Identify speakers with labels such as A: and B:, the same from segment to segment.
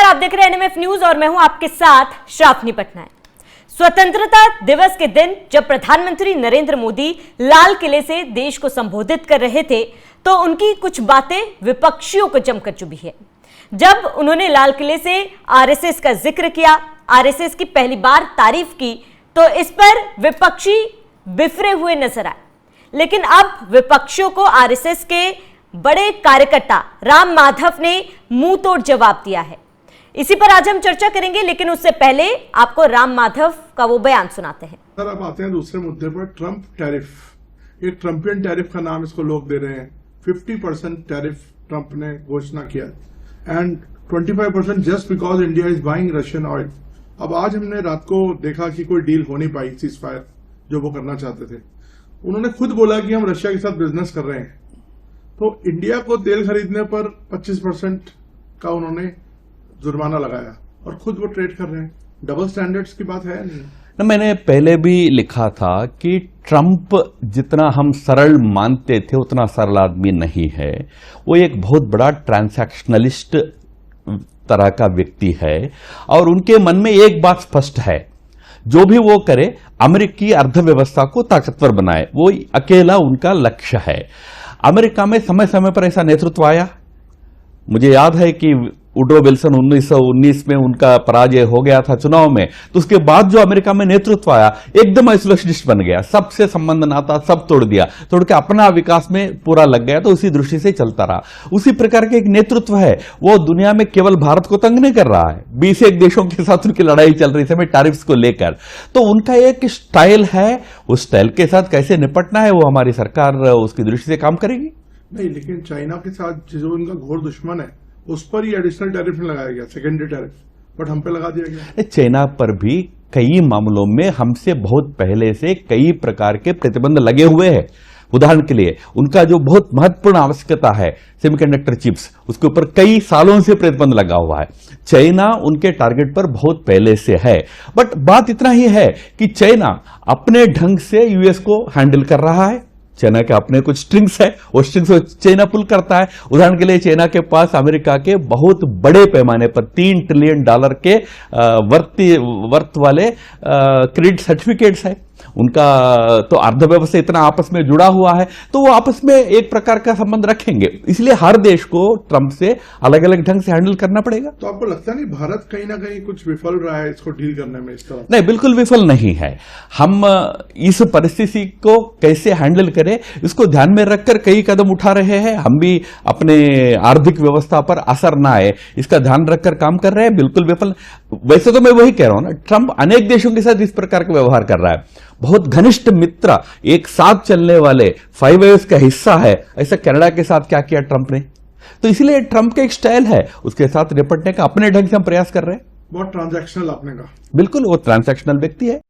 A: आप देख रहे हैं एनएमएफ न्यूज और मैं हूं आपके साथ श्रावणी पटनायक। स्वतंत्रता दिवस के दिन जब प्रधानमंत्री नरेंद्र मोदी लाल किले से देश को संबोधित कर रहे थे तो उनकी कुछ बातें विपक्षियों को जमकर चुभी है। जब उन्होंने लाल किले से आरएसएस का जिक्र किया, आरएसएस की पहली बार तारीफ की, तो इस पर विपक्षी बिफरे हुए नजर आए। लेकिन अब विपक्षियों को आरएसएस के बड़े कार्यकर्ता राम माधव ने मुंह तोड़ जवाब दिया है। इसी पर आज हम चर्चा करेंगे, लेकिन उससे पहले आपको राम माधव का वो बयान सुनाते हैं।
B: सर, अब आते हैं दूसरे मुद्दे पर, ट्रंप टैरिफ। एक ट्रंपियन टैरिफ का नाम इसको लोग दे रहे हैं। 50% टैरिफ ट्रंप ने घोषणा किया and 25% just because India is buying Russian oil. अब आज हमने रात को देखा कि कोई डील हो नहीं पाई, सीज फायर जो वो करना चाहते थे। उन्होंने खुद बोला कि हम रशिया के साथ बिजनेस कर रहे हैं, तो इंडिया को तेल खरीदने पर 25% का उन्होंने जुर्माना लगाया और खुद वो ट्रेड कर रहे हैं। डबल स्टैंडर्ड्स की बात है नहीं
C: ना। मैंने पहले भी लिखा था कि ट्रंप जितना हम सरल मानते थे उतना सरल आदमी नहीं है। वो एक बहुत बड़ा ट्रांसैक्शनलिस्ट तरह का व्यक्ति है और उनके मन में एक बात स्पष्ट है, जो भी वो करे अमेरिकी अर्थव्यवस्था को ताकतवर बनाए, वो अकेला उनका लक्ष्य है। अमेरिका में समय समय पर ऐसा नेतृत्व आया। मुझे याद है कि वुड्रो विल्सन 1919 में उनका पराजय हो गया था चुनाव में, तो उसके बाद जो अमेरिका में नेतृत्व आया एकदम आइसोलेशनिस्ट बन गया, सबसे संबंध नाता सब तोड़ दिया, तोड़ के अपना विकास में पूरा लग गया। तो उसी दृष्टि से चलता रहा। उसी प्रकार के एक नेतृत्व है, वो दुनिया में केवल भारत को तंग नहीं कर रहा है। 21 देशों के साथ उनकी लड़ाई चल रही थी टैरिफ्स को लेकर। तो उनका एक स्टाइल है, उस स्टाइल के साथ कैसे निपटना है वो हमारी सरकार उसकी दृष्टि से काम करेगी।
B: नहीं, लेकिन चाइना के साथ जो उनका घोर दुश्मन है उस पर ही एडिशनल टैरिफ नहीं लगाया गया, सेकेंडरी टैरिफ, बट हम पे लगा दिया गया।
C: चाइना पर भी कई मामलों में हमसे बहुत पहले से कई प्रकार के प्रतिबंध लगे हुए हैं। उदाहरण के लिए उनका जो बहुत महत्वपूर्ण आवश्यकता है सेमीकंडक्टर चिप्स, उसके ऊपर कई सालों से प्रतिबंध लगा हुआ है। चाइना उनके टारगेट पर बहुत पहले से है, बट बात इतना ही है कि चाइना अपने ढंग से यूएस को हैंडल कर रहा है। चाइना के अपने कुछ स्ट्रिंग्स है, वो स्ट्रिंग्स को चाइना पुल करता है। उदाहरण के लिए चाइना के पास अमेरिका के बहुत बड़े पैमाने पर $3 ट्रिलियन के वर्थ वाले क्रेडिट सर्टिफिकेट्स है उनका। तो अर्थव्यवस्था इतना आपस में जुड़ा हुआ है, तो वो आपस में एक प्रकार का संबंध रखेंगे। इसलिए हर देश को ट्रंप से अलग अलग ढंग से हैंडल करना पड़ेगा।
B: तो आपको लगता नहीं भारत कहीं ना कहीं कुछ विफल रहा है इसको डील करने में? इस तरह
C: नहीं, बिल्कुल विफल नहीं है। हम इस परिस्थिति को कैसे हैंडल करें इसको ध्यान में रखकर कई कदम उठा रहे हैं। हम भी अपने आर्थिक व्यवस्था पर असर ना आए इसका ध्यान रखकर काम कर रहे हैं। बिल्कुल विफल, वैसे तो मैं वही कह रहा हूं ना, ट्रंप अनेक देशों के साथ इस प्रकार का व्यवहार कर रहा है। बहुत घनिष्ठ मित्र, एक साथ चलने वाले 5 आईज का हिस्सा है। ऐसा कनाडा के साथ क्या किया ट्रंप ने? तो इसलिए ट्रंप का एक स्टाइल है, उसके साथ निपटने का अपने ढंग से हम प्रयास कर रहे हैं।
B: बहुत ट्रांजैक्शनल आपने कहा।
C: बिल्कुल, वो ट्रांजैक्शनल व्यक्ति है।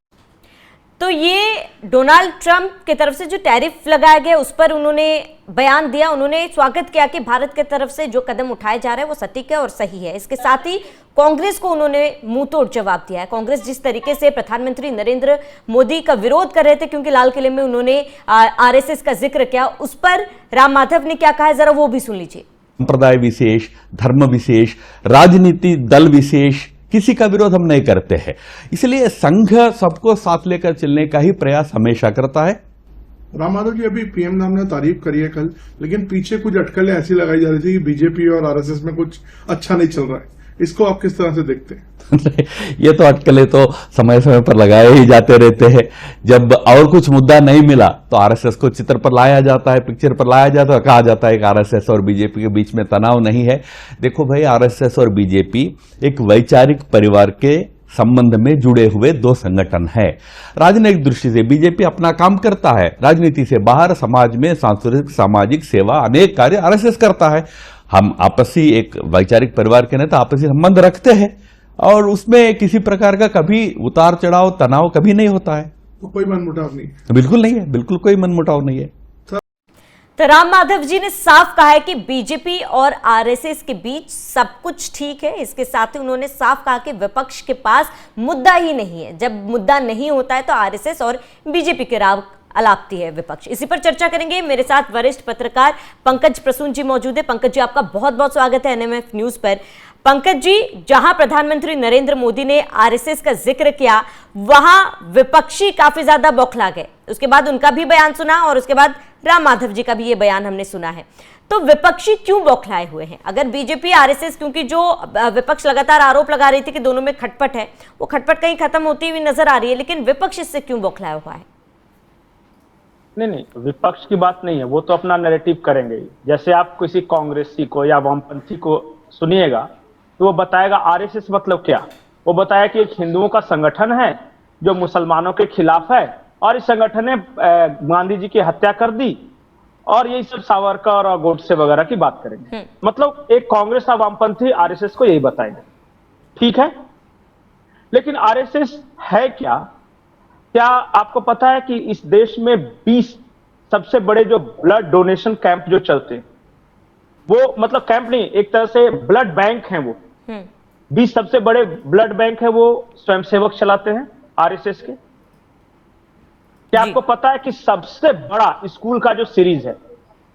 A: तो ये डोनाल्ड ट्रंप की तरफ से जो टैरिफ लगाया गया उस पर उन्होंने बयान दिया। उन्होंने स्वागत किया कि भारत की तरफ से जो कदम उठाए जा रहे हैं वो सटीक है और सही है। इसके साथ ही कांग्रेस को उन्होंने मुंह तोड़ जवाब दिया है। कांग्रेस जिस तरीके से प्रधानमंत्री नरेंद्र मोदी का विरोध कर रहे थे क्योंकि लाल किले में उन्होंने आरएसएस का जिक्र किया, उस पर राम माधव ने क्या कहा है, जरा वो भी सुन लीजिए।
C: संप्रदाय विशेष, धर्म विशेष, राजनीति दल विशेष, किसी का विरोध हम नहीं करते हैं। इसलिए संघ सबको साथ लेकर चलने का ही प्रयास हमेशा करता है।
B: राम माधव जी, अभी पीएम नाम ने तारीफ करी है कल, लेकिन पीछे कुछ अटकलें ऐसी लगाई जा रही थी कि बीजेपी और आरएसएस में कुछ अच्छा नहीं चल रहा है। इसको आप किस तरह से देखते हैं?
C: ये तो अटकलें तो समय समय पर लगाए ही जाते रहते हैं। जब और कुछ मुद्दा नहीं मिला तो आरएसएस को चित्र पर लाया जाता है, पिक्चर पर लाया जाता है, कहा जाता है कि आरएसएस और बीजेपी के बीच में तनाव नहीं है। देखो भाई, आरएसएस और बीजेपी एक वैचारिक परिवार के संबंध में जुड़े हुए दो संगठन हैं। राजनीतिक दृष्टि से बीजेपी अपना काम करता है, राजनीति से बाहर समाज में सांस्कृतिक सामाजिक सेवा अनेक कार्य आरएसएस करता है। हम आपसी एक वैचारिक परिवार के नेता आपसी संबंध रखते हैं और उसमें किसी प्रकार का कभी उतार चढ़ाव तनाव कभी नहीं होता है।
B: तो कोई मनमुटाव नहीं?
C: बिल्कुल नहीं है, बिल्कुल कोई मनमुटाव नहीं है।
A: तो राम माधव जी ने साफ कहा है कि बीजेपी और आरएसएस के बीच सब कुछ ठीक है। इसके साथ ही उन्होंने साफ कहा कि विपक्ष के पास मुद्दा ही नहीं है। जब मुद्दा नहीं होता है तो आरएसएस और बीजेपी के राव अलापती है विपक्ष। इसी पर चर्चा करेंगे। मेरे साथ वरिष्ठ पत्रकार पंकज प्रसून जी मौजूद है। पंकज जी, आपका बहुत बहुत स्वागत है एनएमएफ न्यूज पर। पंकज जी, जहां प्रधानमंत्री नरेंद्र मोदी ने आरएसएस का जिक्र किया, वहां विपक्षी काफी ज्यादा बौखला गए। उसके बाद उनका भी बयान सुना और उसके बाद राम माधव जी का भी ये बयान हमने सुना है। तो विपक्षी क्यों बौखलाए हुए हैं? अगर बीजेपी आरएसएस, क्योंकि जो विपक्ष लगातार आरोप लगा रही थी कि दोनों में खटपट है, वो खटपट कहीं खत्म होती हुई नजर आ रही है, लेकिन विपक्ष इससे क्यों बौखलाया हुआ है?
D: नहीं, विपक्ष की बात नहीं है, वो तो अपना नैरेटिव करेंगे। जैसे आप किसी कांग्रेसी को या वामपंथी को सुनिएगा तो वो बताएगा आरएसएस मतलब क्या। वो बताया कि एक हिंदुओं का संगठन है जो मुसलमानों के खिलाफ है और इस संगठन ने गांधी जी की हत्या कर दी, और यही सब सावरकर और गोडसे वगैरह की बात करेंगे। मतलब एक कांग्रेस और वामपंथी आरएसएस को यही बताएंगे, ठीक है। लेकिन आरएसएस है क्या? क्या आपको पता है कि इस देश में 20 सबसे बड़े जो ब्लड डोनेशन कैंप जो चलते हैं, वो मतलब कैंप नहीं, एक तरह से ब्लड बैंक हैं, वो 20 सबसे बड़े ब्लड बैंक है, वो स्वयंसेवक चलाते हैं आरएसएस के। क्या आपको पता है कि सबसे बड़ा स्कूल का जो सीरीज है,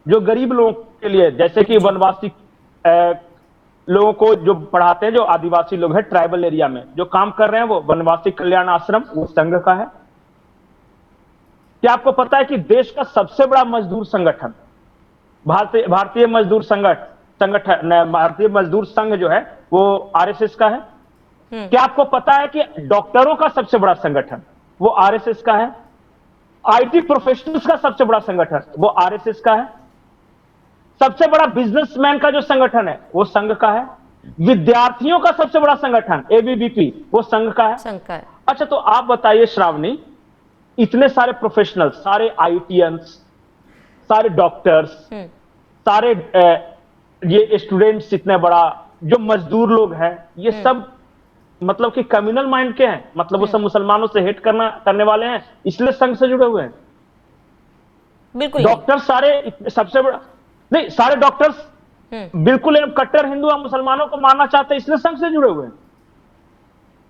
D: जो गरीब लोगों के लिए, जैसे कि वनवासी लोगों को जो पढ़ाते हैं, जो आदिवासी लोग हैं ट्राइबल एरिया में जो काम कर रहे हैं, वो वनवासी कल्याण आश्रम, वो संघ का है। क्या आपको पता है कि देश का सबसे बड़ा मजदूर संगठन भारतीय मजदूर भारतीय मजदूर संघ जो है वो आरएसएस का है? क्या आपको पता है कि डॉक्टरों का सबसे बड़ा संगठन वो आरएसएस का है? आईटी प्रोफेशनल्स का सबसे बड़ा संगठन वो आरएसएस का है? सबसे बड़ा बिजनेसमैन का जो संगठन है वो संघ का है? विद्यार्थियों का सबसे बड़ा संगठन एबीवीपी वो संघ का है। अच्छा, तो आप बताइए श्रावणी, इतने सारे प्रोफेशनल्स, सारे आईटीएंस, सारे डॉक्टर्स, सारे ये स्टूडेंट्स, इतने बड़ा जो मजदूर लोग हैं, ये सब मतलब कि कम्युनल माइंड के हैं, मतलब वो सब मुसलमानों से हेट करने वाले हैं, इसलिए संघ से जुड़े हुए हैं।
A: बिल्कुल
D: डॉक्टर सारे सबसे बड़ा नहीं, सारे डॉक्टर्स बिल्कुल कट्टर हिंदू और मुसलमानों को मारना चाहते हैं, इसलिए संघ से जुड़े हुए हैं।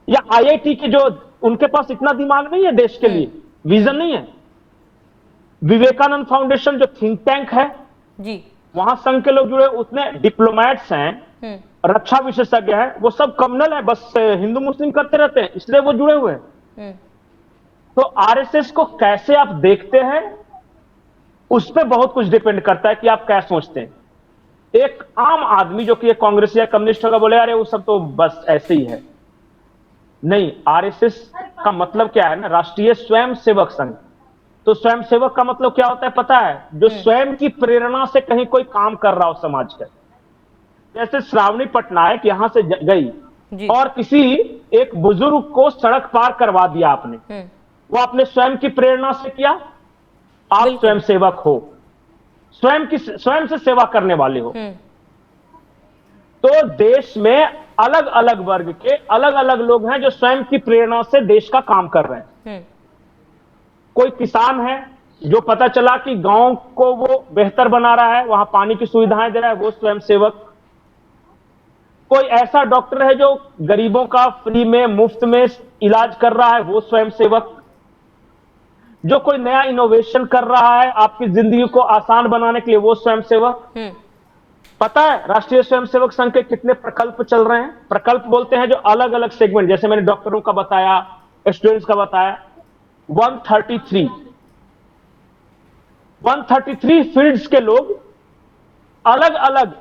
D: या आईआईटी के जो उनके पास इतना दिमाग नहीं है, देश के लिए विजन नहीं है। विवेकानंद फाउंडेशन जो थिंक टैंक है
A: जी, वहां
D: वहां संघ के लोग जुड़े, उतने डिप्लोमेट्स हैं, रक्षा विशेषज्ञ हैं, वो सब कम्युनल है, बस हिंदू मुस्लिम करते रहते हैं, इसलिए वो जुड़े हुए हैं। तो आरएसएस को कैसे आप देखते हैं, उस पर बहुत कुछ डिपेंड करता है कि आप क्या सोचते हैं। एक आम आदमी जो कि एक कांग्रेस या कम्युनिस्ट होगा, बोले अरे वो सब तो बस ऐसे ही है। नहीं, आरएसएस का मतलब क्या है ना, राष्ट्रीय स्वयंसेवक संघ। तो स्वयंसेवक का मतलब क्या होता है पता है? जो स्वयं की प्रेरणा से कहीं कोई काम कर रहा हो समाज का। जैसे श्रावणी पटनायक यहां से गई और किसी एक बुजुर्ग को सड़क पार करवा दिया आपने, वो अपने स्वयं की प्रेरणा से किया। आप स्वयंसेवक हो, स्वयं से सेवा करने वाले हो। तो देश में अलग अलग वर्ग के अलग अलग लोग हैं जो स्वयं की प्रेरणा से देश का काम कर रहे हैं। कोई किसान है जो पता चला कि गांव को वो बेहतर बना रहा है, वहां पानी की सुविधाएं दे रहा है, वो स्वयंसेवक। कोई ऐसा डॉक्टर है जो गरीबों का फ्री में मुफ्त में इलाज कर रहा है, वो स्वयंसेवक। जो कोई नया इनोवेशन कर रहा है आपकी जिंदगी को आसान बनाने के लिए, वो स्वयंसेवक। पता है राष्ट्रीय स्वयंसेवक संघ के कितने प्रकल्प चल रहे हैं? प्रकल्प बोलते हैं जो अलग अलग सेगमेंट, जैसे मैंने डॉक्टरों का बताया, स्टूडेंट्स का बताया, 133 फील्ड्स के लोग अलग अलग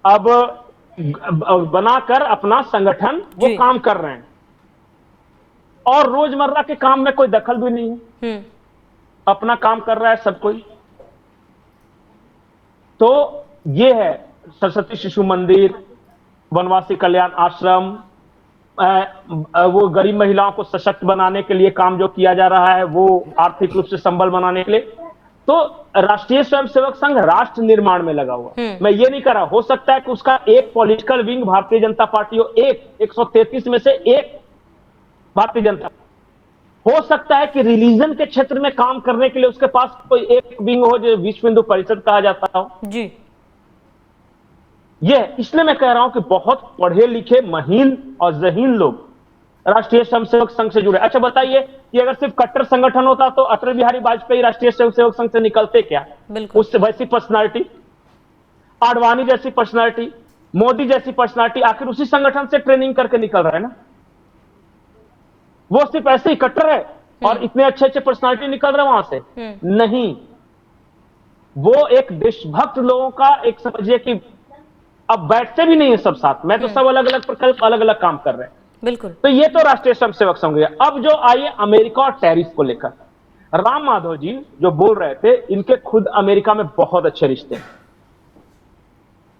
D: अब बनाकर अपना संगठन वो काम कर रहे हैं, और रोजमर्रा के काम में कोई दखल भी नहीं है, अपना काम कर रहा है सब कोई। तो ये है सरस्वती शिशु मंदिर, वनवासी कल्याण आश्रम, वो गरीब महिलाओं को सशक्त बनाने के लिए काम जो किया जा रहा है, वो आर्थिक रूप से संबल बनाने के लिए। तो राष्ट्रीय स्वयंसेवक संघ राष्ट्र निर्माण में लगा हुआ। मैं ये नहीं कर रहा, हो सकता है कि उसका एक political wing Bharatiya Janata party हो, 133 में से एक भारतीय जनता। हो सकता है कि रिलीजन के क्षेत्र में काम करने के लिए उसके पास कोई एक विंग हो जो विश्व हिंदू परिषद कहा जाता हो
A: जी।
D: ये इसलिए मैं कह रहा हूं कि बहुत पढ़े लिखे महीन और जहीन लोग राष्ट्रीय स्वयंसेवक संघ से जुड़े। अच्छा बताइए कि अगर सिर्फ कट्टर संगठन होता तो अटल बिहारी वाजपेयी राष्ट्रीय स्वयंसेवक संघ से निकलते क्या? उससे वैसी पर्सनालिटी, आडवाणी जैसी पर्सनालिटी, मोदी जैसी पर्सनालिटी आखिर उसी संगठन से ट्रेनिंग करके निकल रहा है ना, वो सिर्फ ऐसे ही कट्टर है और इतने अच्छे अच्छे पर्सनालिटी निकल रहे हैं वहां से नहीं, वो एक देशभक्त लोगों का एक समझिए कि अब बैठते भी नहीं है सब साथ में, तो सब अलग अलग प्रकल्प अलग अलग काम कर रहे हैं।
A: बिल्कुल।
D: तो ये तो राष्ट्रीय स्वयंसेवक संघ है। अब जो आइए अमेरिका और टैरिफ को लेकर, राम माधव जी जो बोल रहे थे, इनके खुद अमेरिका में बहुत अच्छे रिश्ते हैं,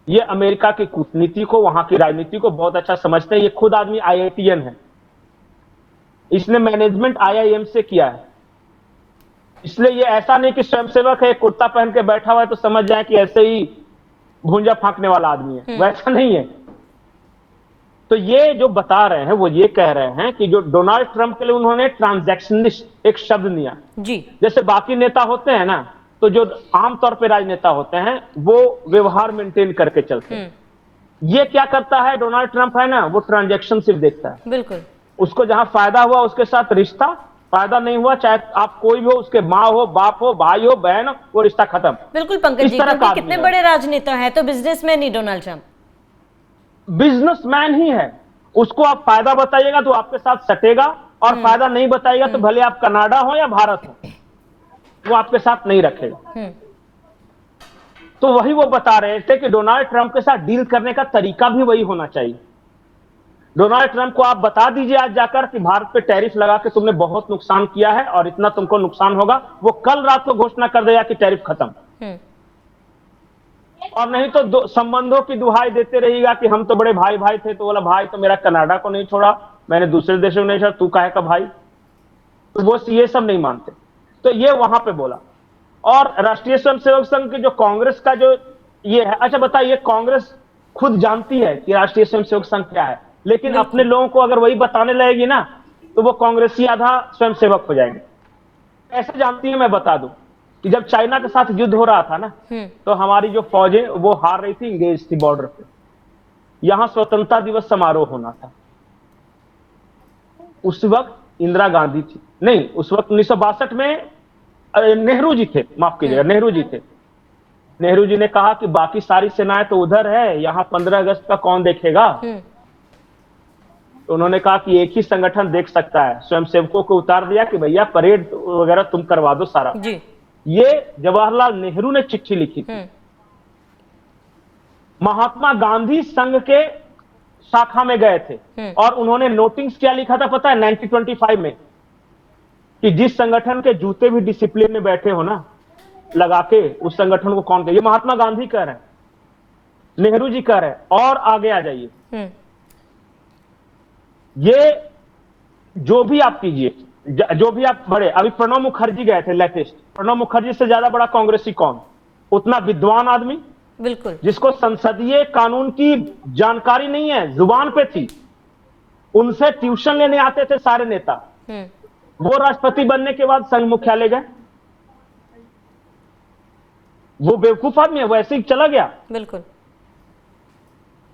D: ये अमेरिका की कूटनीति को, वहां की राजनीति को बहुत अच्छा समझते हैं। ये खुद आदमी IITN है, इसने मैनेजमेंट IIM से किया है, इसलिए ये ऐसा नहीं कि स्वयंसेवक है कुर्ता पहन के बैठा हुआ है तो समझ जाए कि ऐसे ही भूंजा फांकने वाला आदमी है, वैसा नहीं है। तो ये जो बता रहे हैं वो ये कह रहे हैं कि जो डोनाल्ड ट्रंप के लिए उन्होंने ट्रांजैक्शनिस्ट एक शब्द लिया
A: जी,
D: जैसे बाकी नेता होते हैं ना, तो जो आमतौर पे राजनेता होते हैं वो व्यवहार मेंटेन करके चलते हैं। ये क्या करता है डोनाल्ड ट्रंप है ना, वो ट्रांजैक्शन सिर्फ देखता है,
A: बिल्कुल।
D: उसको जहां फायदा हुआ उसके साथ रिश्ता, फायदा नहीं हुआ चाहे आप कोई भी हो, उसके माँ हो, बाप हो, भाई हो, बहन हो, वो रिश्ता खत्म।
A: बिल्कुल पंकज जी, क्योंकि कितने बड़े राजनेता है तो बिजनेसमैन ही डोनाल्ड ट्रंप
D: बिजनेसमैन ही है। उसको आप फायदा बताइएगा तो आपके साथ सटेगा, और फायदा नहीं बताइएगा तो भले आप कनाडा हो या भारत हो, वो आपके साथ नहीं रखेगा। तो वही वो बता रहे थे कि डोनाल्ड ट्रंप के साथ डील करने का तरीका भी वही होना चाहिए। डोनाल्ड ट्रंप को आप बता दीजिए आज जाकर कि भारत पे टैरिफ लगा के तुमने बहुत नुकसान किया है और इतना तुमको नुकसान होगा, वो कल रात को घोषणा कर देगा कि टैरिफ खत्म। और नहीं तो संबंधों की दुहाई देते रहिएगा कि हम तो बड़े भाई भाई थे, तो बोला भाई तो मेरा कनाडा को नहीं छोड़ा, मैंने दूसरे देशों को नहीं छोड़ा, तू काहे का भाई, तो वो ये सब नहीं मानते। तो ये वहां पे बोला। और राष्ट्रीय स्वयंसेवक संघ की जो कांग्रेस का जो ये है, अच्छा बताइए, कांग्रेस खुद जानती है कि राष्ट्रीय स्वयंसेवक संघ क्या है, लेकिन अपने लोगों को अगर वही बताने लगेगी ना तो वो कांग्रेसी आधा स्वयंसेवक हो जाएंगे। ऐसे जानती है, मैं बता दूं कि जब चाइना के साथ युद्ध हो रहा था ना, तो हमारी जो फौजें वो हार रही थी, इंगेज थी बॉर्डर पे, यहां स्वतंत्रता दिवस समारोह होना था। उस वक्त इंदिरा गांधी थी, नहीं उस वक्त 1962 में नेहरू जी थे, माफ कीजिएगा, नेहरू जी थे। नेहरू जी ने कहा कि बाकी सारी सेनाएं तो उधर है, यहां 15 अगस्त का कौन देखेगा। तो उन्होंने कहा कि एक ही संगठन देख सकता है, स्वयंसेवकों को उतार दिया कि भैया परेड वगैरह तुम करवा दो सारा जी। ये जवाहरलाल नेहरू ने चिट्ठी लिखी थी। महात्मा गांधी संघ के शाखा में गए थे और उन्होंने नोटिस क्या लिखा था पता है 1925 में, कि जिस संगठन के जूते भी डिसिप्लिन में बैठे हो ना लगा के, उस संगठन को कौन कहे। ये महात्मा गांधी कह रहे हैं, नेहरू जी कह रहे हैं। और आगे आ जाइए, ये जो भी आप कीजिए, जो भी आप बड़े, अभी प्रणब मुखर्जी गए थे लेटेस्ट, प्रणब मुखर्जी से ज्यादा बड़ा कांग्रेसी कौन, उतना विद्वान आदमी, बिल्कुल, जिसको संसदीय कानून की जानकारी नहीं है, जुबान पे थी, उनसे ट्यूशन लेने आते थे सारे नेता। वो राष्ट्रपति बनने के बाद संघ मुख्यालय गए, वो बेवकूफ आदमी है, वो ऐसे ही चला गया। बिल्कुल।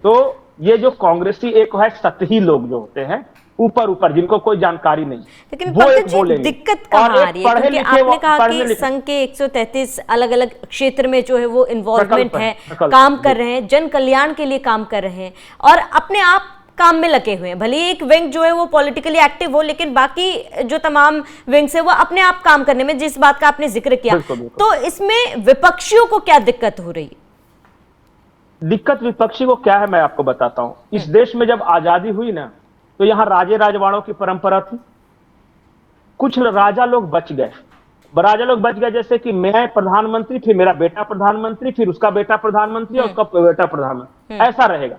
D: तो ये जो कांग्रेसी एक है सतही लोग जो होते हैं, ऊपर ऊपर, जिनको कोई जानकारी नहीं,
A: लेकिन वो दिक्कत कहाँ आ रही है? क्योंकि आपने कहा कि संघ के 133 अलग अलग क्षेत्र में जो है वो इन्वॉल्वमेंट है, काम कर रहे हैं, जन कल्याण के लिए काम कर रहे हैं और अपने आप काम में लगे हुए हैं। भले एक विंग जो है वो पॉलिटिकली एक्टिव हो, लेकिन बाकी जो तमाम विंग्स है वो अपने आप काम करने में, जिस बात का आपने जिक्र किया। तो इसमें विपक्षियों को क्या दिक्कत हो रही है?
D: दिक्कत विपक्षी को क्या है मैं आपको बताता हूं। इस देश में जब आजादी हुई ना, तो यहां राजे राजवाड़ों की परंपरा थी। कुछ राजा लोग बच गए, जैसे कि मैं प्रधानमंत्री, फिर मेरा बेटा प्रधानमंत्री, फिर उसका बेटा प्रधानमंत्री और उसका बेटा प्रधानमंत्री, ऐसा रहेगा।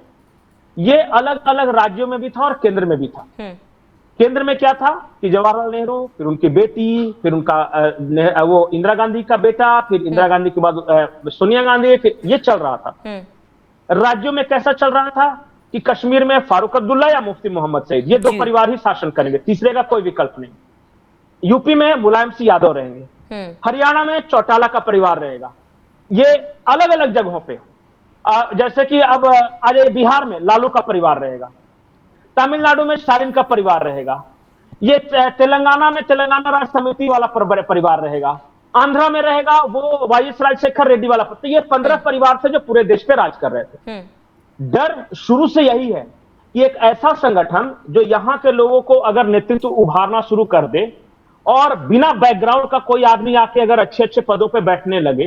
D: ये अलग अलग राज्यों में भी था और केंद्र में भी था। केंद्र में क्या था कि जवाहरलाल नेहरू, फिर उनकी बेटी, फिर उनका वो इंदिरा गांधी का बेटा, फिर इंदिरा गांधी के बाद सोनिया गांधी, फिर ये चल रहा था। राज्यों में कैसा चल रहा था कि कश्मीर में फारूक अब्दुल्ला या मुफ्ती मोहम्मद सईद, ये दो परिवार ही शासन करेंगे, तीसरे का कोई विकल्प नहीं। यूपी में मुलायम सिंह यादव रहेंगे, हरियाणा में चौटाला का परिवार रहेगा। ये अलग अलग जगहों पे, जैसे कि अब आज बिहार में लालू का परिवार रहेगा, तमिलनाडु में स्टालिन का परिवार रहेगा, ये तेलंगाना में तेलंगाना राष्ट्र समिति वाला परिवार रहेगा, आंध्रा में रहेगा वो वाईएस राजशेखर रेड्डी वाला। तो ये 15 परिवार थे जो पूरे देश पे राज कर रहे थे। डर शुरू से यही है कि एक ऐसा संगठन जो यहां के लोगों को अगर नेतृत्व उभारना शुरू कर दे और बिना बैकग्राउंड का कोई आदमी आके अगर अच्छे अच्छे पदों पे बैठने लगे,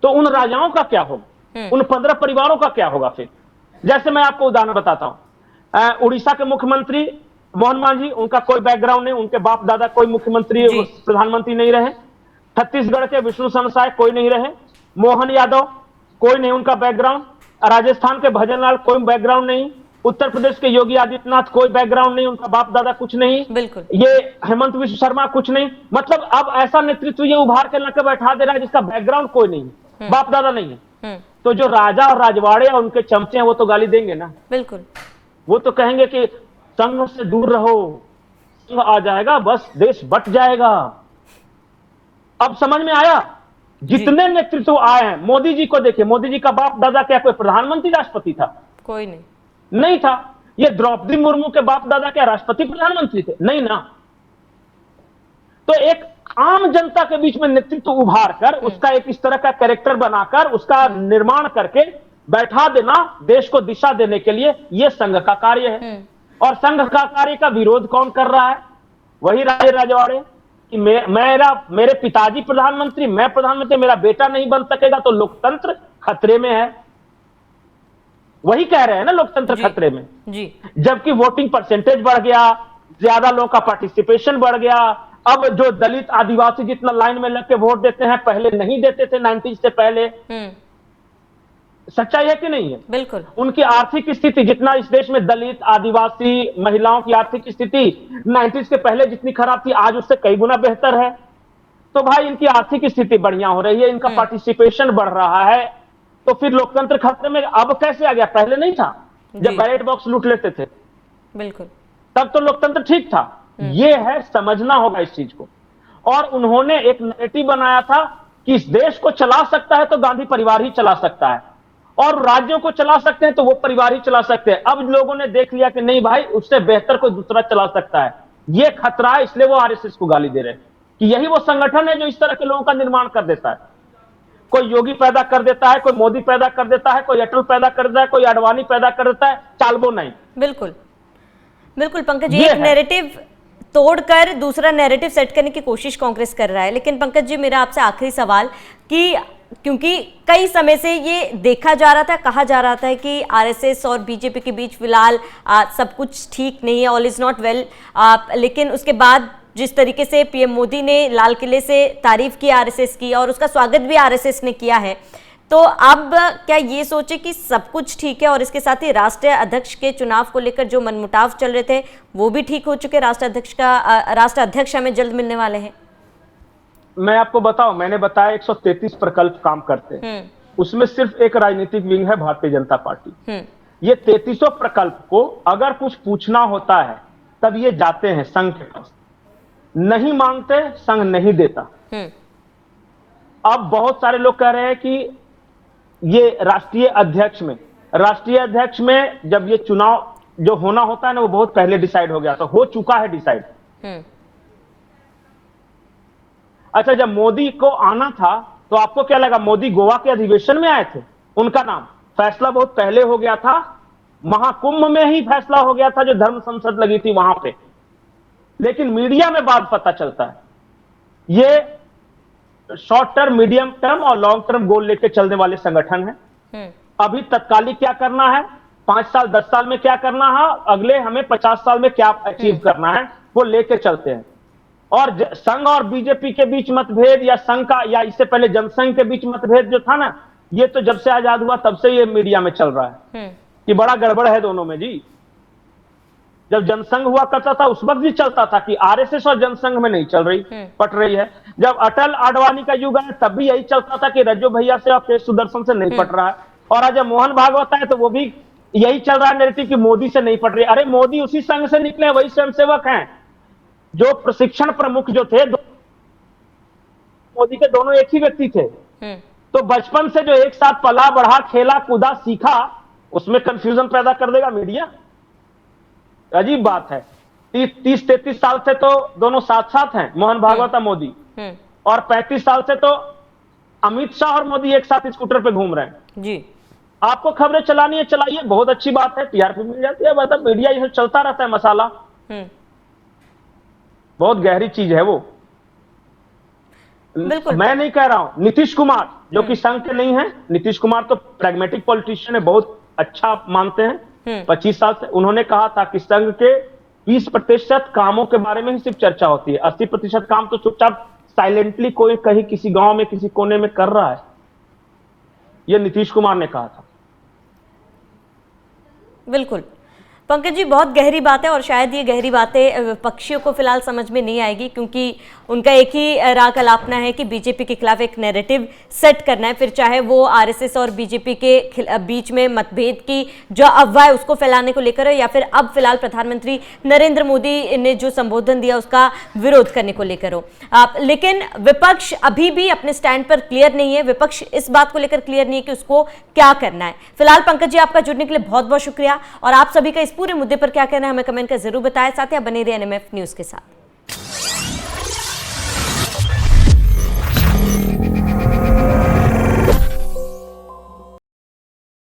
D: तो उन राजाओं का क्या होगा, उन 15 परिवारों का क्या होगा फिर। जैसे मैं आपको उदाहरण बताता हूं, उड़ीसा के मुख्यमंत्री मोहन मांझी, उनका कोई बैकग्राउंड नहीं, उनके बाप दादा कोई मुख्यमंत्री प्रधानमंत्री नहीं रहे। छत्तीसगढ़ के विष्णु सरसाय कोई नहीं रहे। मोहन यादव कोई नहीं उनका बैकग्राउंड। राजस्थान के भजन लाल कोई बैकग्राउंड नहीं। उत्तर प्रदेश के योगी आदित्यनाथ कोई बैकग्राउंड नहीं, उनका बाप दादा कुछ नहीं।
A: बिल्कुल।
D: ये हेमंत विश्व शर्मा कुछ नहीं। मतलब अब ऐसा नेतृत्व ये उभार के लाकर बैठा दे रहा है जिसका बैकग्राउंड कोई नहीं है, बाप दादा नहीं है। तो जो राजा और राजवाड़े और उनके चमचे हैं वो तो गाली देंगे ना।
A: बिल्कुल।
D: वो तो कहेंगे कि संघ से दूर रहो, संघ आ जाएगा बस देश बट जाएगा। अब समझ में आया, जितने नेतृत्व आए हैं। मोदी जी को देखिए, मोदी जी का बाप दादा क्या कोई प्रधानमंत्री राष्ट्रपति था?
A: कोई नहीं,
D: नहीं था। ये द्रौपदी मुर्मू के बाप दादा क्या राष्ट्रपति प्रधानमंत्री थे? नहीं ना। तो एक आम जनता के बीच में नेतृत्व उभार कर उसका एक इस तरह का कैरेक्टर बनाकर उसका निर्माण करके बैठा देना देश को दिशा देने के लिए, यह संघ का कार्य है। और संघ का कार्य का विरोध कौन कर रहा है? वही राजे राजवाड़े कि मेरे पिताजी प्रधानमंत्री, मैं प्रधानमंत्री, मेरा बेटा नहीं बन सकेगा तो लोकतंत्र खतरे में है। वही कह रहे हैं ना, लोकतंत्र खतरे में
A: जी।
D: जबकि वोटिंग परसेंटेज बढ़ गया, ज्यादा लोगों का पार्टिसिपेशन बढ़ गया। अब जो दलित आदिवासी जितना लाइन में लग के वोट देते हैं, पहले नहीं देते थे 90 से पहले। सच्चाई है कि नहीं है?
A: बिल्कुल।
D: उनकी आर्थिक स्थिति जितना इस देश में दलित आदिवासी महिलाओं की आर्थिक स्थिति 90 के पहले जितनी खराब थी, आज उससे कई गुना बेहतर है। तो भाई इनकी आर्थिक स्थिति बढ़िया हो रही है, इनका पार्टिसिपेशन बढ़ रहा है, तो फिर लोकतंत्र खतरे में अब कैसे आ गया? पहले नहीं था जब बैलेट बॉक्स लूट लेते थे।
A: बिल्कुल।
D: तब तो लोकतंत्र ठीक था। ये है, समझना होगा इस चीज को। और उन्होंने एक नैरेटिव बनाया था कि इस देश को चला सकता है तो गांधी परिवार ही चला सकता है, और राज्यों को चला सकते हैं तो वो परिवार ही चला सकते हैं। अब लोगों ने देख लिया कि नहीं भाई, उससे बेहतर कोई दूसरा चला सकता है। ये खतरा है, इसलिए वो आरएसएस को गाली दे रहे हैं कि यही वो संगठन है जो इस तरह के लोगों का निर्माण कर देता है। कोई योगी पैदा कर देता है, कोई मोदी पैदा कर देता है, कोई अटल पैदा कर देता है, कोई आडवाणी पैदा कर देता है, चालबो नहीं।
A: बिल्कुल बिल्कुल पंकज जी, एक नैरेटिव तोड़कर दूसरा नैरेटिव सेट करने की कोशिश कांग्रेस कर रहा है। लेकिन पंकज जी, मेरा आपसे आखिरी सवाल कि क्योंकि कई समय से ये देखा जा रहा था, कहा जा रहा था कि आरएसएस और बीजेपी के बीच फिलहाल सब कुछ ठीक नहीं है, ऑल इज नॉट वेल, लेकिन उसके बाद जिस तरीके से पीएम मोदी ने लाल किले से तारीफ की आरएसएस की और उसका स्वागत भी आरएसएस ने किया है, तो अब क्या ये सोचे कि सब कुछ ठीक है और इसके साथ ही राष्ट्रीय अध्यक्ष के चुनाव को लेकर जो मनमुटाव चल रहे थे वो भी ठीक हो चुके? राष्ट्र अध्यक्ष हमें जल्द मिलने वाले हैं।
D: मैं आपको बताऊं, मैंने बताया 133 प्रकल्प काम करते हैं, उसमें सिर्फ एक राजनीतिक विंग है भारतीय जनता पार्टी। ये 33 प्रकल्प को अगर कुछ पूछना होता है तब ये जाते हैं संघ के पास, नहीं मांगते, संघ नहीं देता। अब बहुत सारे लोग कह रहे हैं कि ये राष्ट्रीय अध्यक्ष में जब ये चुनाव जो होना होता है ना, वो बहुत पहले डिसाइड हो गया, तो हो चुका है डिसाइड। अच्छा, जब मोदी को आना था तो आपको क्या लगा? मोदी गोवा के अधिवेशन में आए थे, उनका नाम फैसला बहुत पहले हो गया था, महाकुंभ में ही फैसला हो गया था जो धर्म संसद लगी थी वहां पे। लेकिन मीडिया में बाद पता चलता है ये शॉर्ट टर्म, मीडियम टर्म और लॉन्ग टर्म गोल लेके चलने वाले संगठन है। अभी तत्कालिक क्या करना है, 5 साल 10 साल में क्या करना है, अगले हमें 50 साल में क्या अचीव करना है, वो लेके चलते हैं। और संघ और बीजेपी के बीच मतभेद या संघ का या इससे पहले जनसंघ के बीच मतभेद जो था ना, ये तो जब से आजाद हुआ तब से ये मीडिया में चल रहा है कि बड़ा गड़बड़ है दोनों में जी। जब जनसंघ हुआ करता था उस वक्त भी चलता था कि आरएसएस और जनसंघ में नहीं चल रही, पट रही है। जब अटल आडवाणी का युग है तब भी यही चलता था कि रज्जो भैया से और के सुदर्शन से नहीं पट रहा है। और आज जब मोहन भागवत है तो वो भी यही चल रहा है नैरेटिव कि मोदी से नहीं पट रही। अरे मोदी उसी संघ से निकले, वही स्वयंसेवक हैं जो प्रशिक्षण प्रमुख जो थे, मोदी के दोनों एक ही व्यक्ति थे। तो बचपन से जो एक साथ पला बढ़ा, खेला कूदा, सीखा, उसमें कंफ्यूजन पैदा कर देगा मीडिया। अजीब बात है। 30-33 साल से तो दोनों साथ साथ हैं, मोहन भागवत और मोदी, और 35 साल से तो अमित शाह और मोदी एक साथ स्कूटर पे घूम रहे हैं
A: जी।
D: आपको खबरें चलानी है चलाइए, बहुत अच्छी बात है, टीआरपी मिल जाती है, मतलब मीडिया ये चलता रहता है मसाला, बहुत गहरी चीज है वो।
A: बिल्कुल।
D: मैं नहीं कह रहा हूं, नीतीश कुमार जो कि संघ के नहीं है, नीतीश कुमार तो प्रैग्मेटिक पॉलिटिशियन है, बहुत अच्छा मानते हैं। 25 साल से उन्होंने कहा था कि संघ के 20% कामों के बारे में ही सिर्फ चर्चा होती है, 80% काम तो चुपचाप साइलेंटली कोई कहीं किसी गांव में किसी कोने में कर रहा है, ये नीतीश कुमार ने कहा था।
A: बिल्कुल पंकज जी, बहुत गहरी बात है और शायद ये गहरी बातें विपक्षियों को फिलहाल समझ में नहीं आएगी, क्योंकि उनका एक ही राग अलापना है कि बीजेपी के खिलाफ एक नैरेटिव सेट करना है, फिर चाहे वो आरएसएस और बीजेपी के बीच में मतभेद की जो अफवाह है उसको फैलाने को लेकर हो, या फिर अब फिलहाल प्रधानमंत्री नरेंद्र मोदी ने जो संबोधन दिया उसका विरोध करने को लेकर हो। लेकिन विपक्ष अभी भी अपने स्टैंड पर क्लियर नहीं है, विपक्ष इस बात को लेकर क्लियर नहीं है कि उसको क्या करना है। फिलहाल पंकज जी, आपका जुड़ने के लिए बहुत बहुत शुक्रिया, और आप सभी का इस पूरे मुद्दे पर क्या कहना है हमें कमेंट कर जरूर बताएं। साथ ही आप बने रहिए एनएमएफ न्यूज के साथ।